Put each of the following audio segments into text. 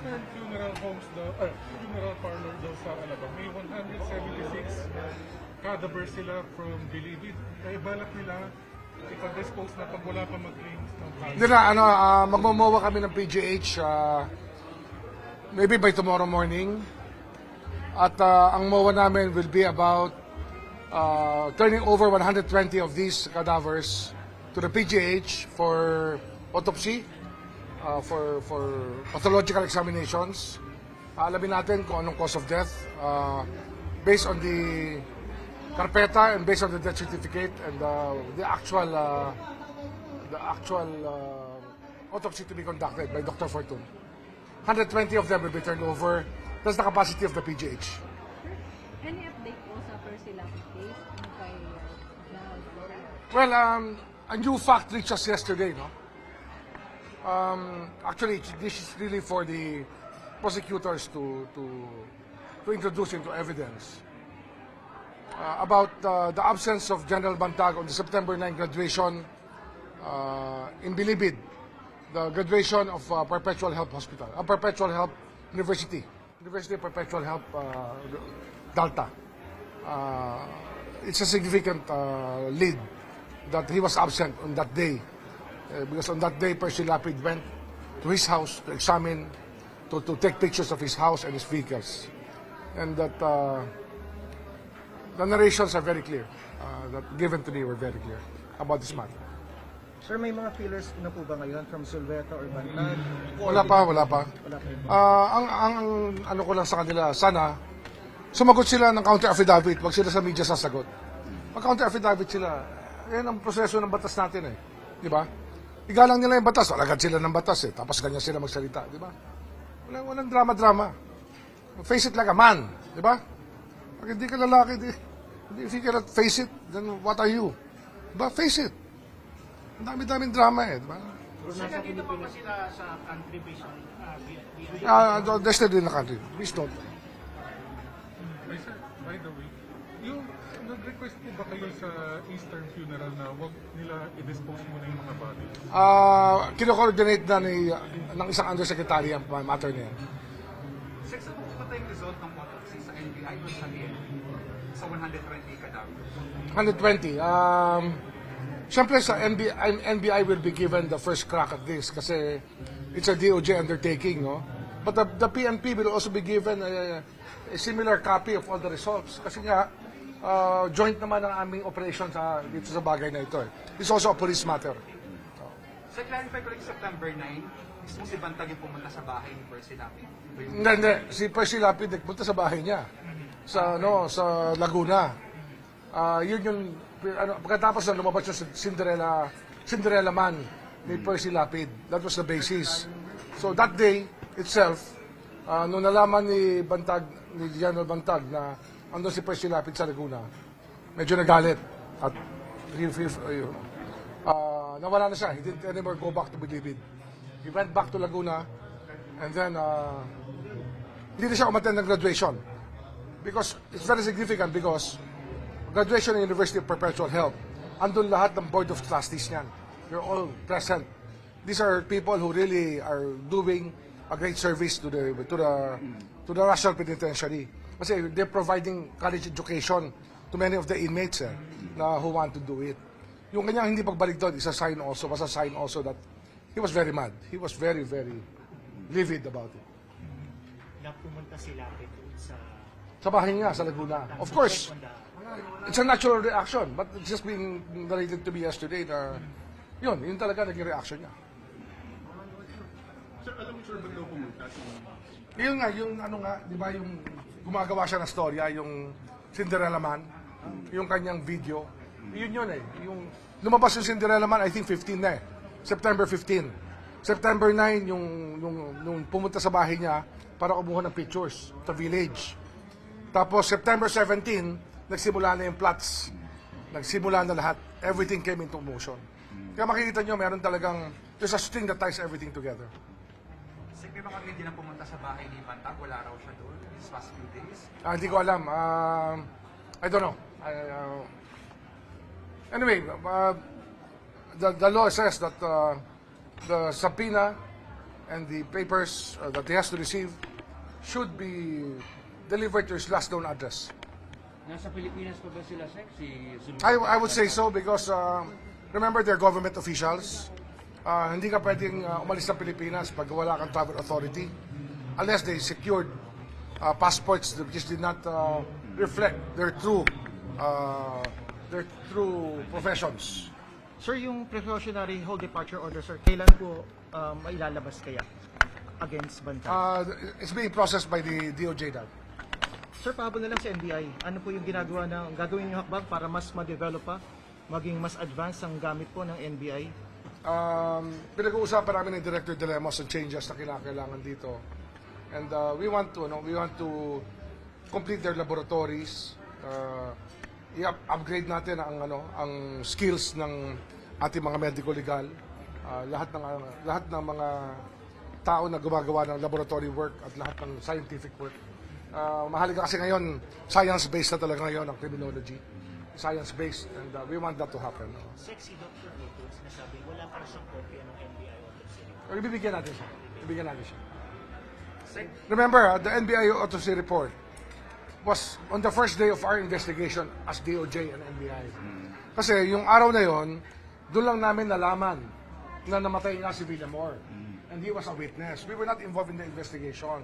Eastern Funeral Homes daw, funeral parlor daw sa Alabang, may 176 cadavers sila from Bilibid. Kaya balak nila ipag-dispose na pag wala pa mag-claims ng cancer. Hindi na, magmamawa kami ng PGH maybe by tomorrow morning. At ang MOA namin will be about turning over 120 of these cadavers to the PGH for autopsy, for pathological examinations. Alamin natin kung anong cause of death based on the karpeta and based on the death certificate and the actual autopsy to be conducted by Dr. Fortun. 120 of them will be turned over. That's the capacity of the PGH. Any update po sa Persilapit case? Kay General Bantag? Well, a new fact reached us yesterday, no? Actually, this is really for the prosecutors to introduce into evidence about the absence of General Bantag on the September 9 graduation in Bilibid, the graduation of Perpetual Health Hospital, Perpetual Health University of Perpetual Health Delta. It's a significant lead that he was absent on that day because on that day Percy Lapid went to his house to examine, to take pictures of his house and his vehicles, and that the narrations are very clear, that given to me were very clear about this matter. Sir, may mga feelers na po ba ngayon from Sulveta or Bantag? Wala pa. Wala pa. Ang ano ko lang sa kanila, sana sumagot sila ng counter affidavit, wag sila sa media sasagot. Mag-counter affidavit sila. Yan ang proseso ng batas natin eh. Di ba? Igalang nila yung batas, alagad sila ng batas eh. Tapos ganyan sila magsalita, di ba? Walang drama-drama. Face it like a man, di ba? Pag hindi ka lalaki, if you cannot face it, then what are you? Diba? Face it. Ang dami-daming drama eh, di ba? Sir, nandito pa ba sila sa country vision? They're still in the country. Please don't. Sir, by the way, yung nag-request po ba kayo sa Eastern Funeral na wag nila i-dispose muna yung mga bodies? Kino-coordinate na ng isang undersecretary ang matter niya. Sir, saan po ba tayong result ng autopsy sa NBI o sa PNP? Sa 120 cadavers? 120. Siyempre sa NBI will be given the first crack at this kasi it's a DOJ undertaking, no? But the PNP will also be given a similar copy of all the results kasi nga joint naman ang aming operation dito sa bagay na ito. It's also a police matter. Sir, clarify ko lang September 9, mismo si Bantag yung pumunta sa bahay ni Percy Lapid. Hindi. Si Percy Lapid nagpunta sa bahay niya sa Laguna. Yun yung pagkatapos na lumabas yung Cinderella Man ni Percy Lapid. That was the basis. So that day itself, nung nalaman ni General Bantag na andun si Percy Lapid sa Laguna, medyo nagalit at nawala na siya. He didn't anymore go back to Bilibid. He went back to Laguna and then hindi na siya umattend ng graduation because it's very significant because graduation in University of Perpetual Health, andun lahat ng Board of Trustees niyan. They're all present. These are people who really are doing a great service to the National Penitentiary. Kasi they're providing college education to many of the inmates who want to do it. Yung kanyang hindi pagbalik doon was a sign also that he was very mad. He was very, very livid about it. Pumunta sila sa bahay niya, sa Laguna. Of course, it's a natural reaction, but it's just being narrated to me yesterday na yun talaga naging reaction niya. Sir, alam mo sir, ba't daw pumunta? Yun nga, di ba yung gumagawa siya ng storya, yung Cinderella Man, yung kanyang video, yun eh. Yung lumabas yung Cinderella Man, I think 15 na eh. September 15. September 9, yung pumunta sa bahay niya para kumuha ng pictures sa village. Tapos September 17, nagsimula na yung plots. Nagsimula na lahat. Everything came into motion. Kaya makikita nyo, meron talagang, there's a string that ties everything together. Sir, may mga hindi na pumunta sa bahay ni Bantag, wala raw siya doon these past few days? Hindi ko alam. I don't know. Anyway, the law says that the subpoena and the papers that he has to receive should be delivered to his last known address. Nasa Pilipinas pa ba sila, Sec? Si I would say so because remember they're government officials. Hindi ka pwedeng umalis ng Pilipinas pag wala kang travel authority unless they secured passports that just did not reflect their true professions. Sir, yung precautionary hold departure order, sir, kailan po mailalabas kaya against Bantag? It's being processed by the DOJ now. Sir, pahabol na lang sa NBI. Ano po yung gagawin niyo hakbang para mas ma-develop pa, maging mas advanced ang gamit po ng NBI? Pinag-uusapan namin ng Director De Lemos ang changes na kinakailangan dito. And we want to complete their laboratories. I-upgrade natin ang skills ng ating mga medical legal. Lahat ng mga tao na gumagawa ng laboratory work at lahat ng scientific work. Mahalaga kasi ngayon, science-based na talaga ngayon ang criminology. Science-based, and we want that to happen. Sexy Dr. Lito, sinasabi, wala pa siyang kopya ng NBI autopsy report. Ibibigyan natin siya. Remember, the NBI autopsy report was on the first day of our investigation as DOJ and NBI. Kasi yung araw na yon, doon lang namin nalaman na namatay nga si Villamor. And he was a witness. We were not involved in the investigation.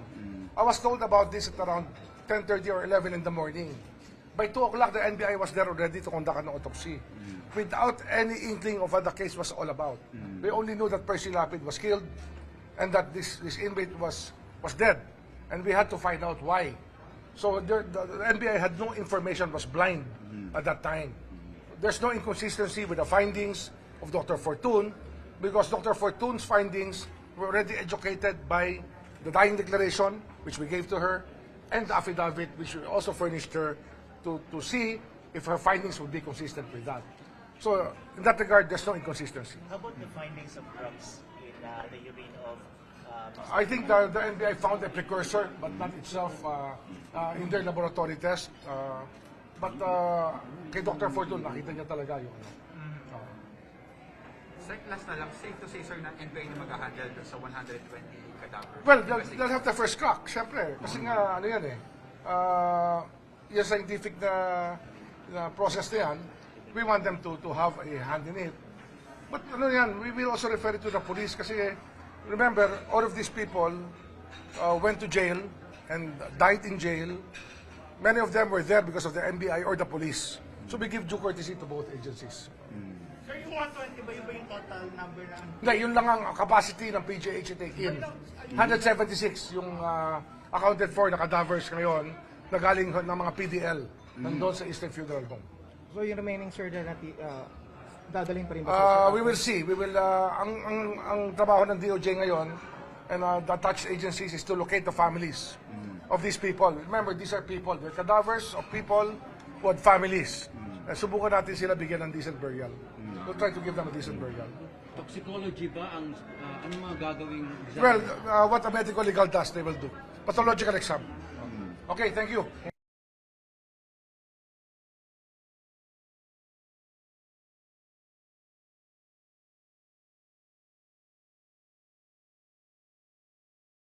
I was told about this at around 10:30 or 11 in the morning. By 2 o'clock, the NBI was there already to conduct an autopsy without any inkling of what the case was all about. We only knew that Percy Lapid was killed and that this inmate was dead. And we had to find out why. So the NBI had no information, was blind at that time. There's no inconsistency with the findings of Dr. Fortune because Dr. Fortune's findings were already educated by the dying declaration, which we gave to her, and the affidavit, which we also furnished her to see if her findings would be consistent with that. So in that regard, there's no inconsistency. How about the findings of drugs in the urine of I think the NBI found a precursor, but not itself in their laboratory test. But kay Dr. Fortune, nakita niya talaga yung Sec, last na lang, safe to say, sir, na NBI na mag-handle dun sa 120 cadaver? Well, they'll have the first crack, syempre. Kasi nga, ano yan yung scientific na process na yan, we want them to have a hand in it. But ano yan, we will also refer it to the police kasi remember, all of these people went to jail and died in jail. Many of them were there because of the NBI or the police. So we give due courtesy to both agencies. Sir, yung 120 ba yung total number ng... Hindi, yun lang ang capacity ng PGH take in. 176 yung accounted for na cadavers ngayon na galing ng mga PDL nandun sa Eastern Funeral Home. So yung remaining, sir, na dadaling pa rin ba? We will see. We will ang trabaho ng DOJ ngayon and the attached agencies is to locate the families of these people. Remember, these are people. They're cadavers of people who had families. Subukan natin sila bigyan ng decent burial. We'll try to give them a decent burial. Toxicology ba ang mga gagawing exam? Well, what a medical legal does, they will do. Pathological exam. Okay, thank you.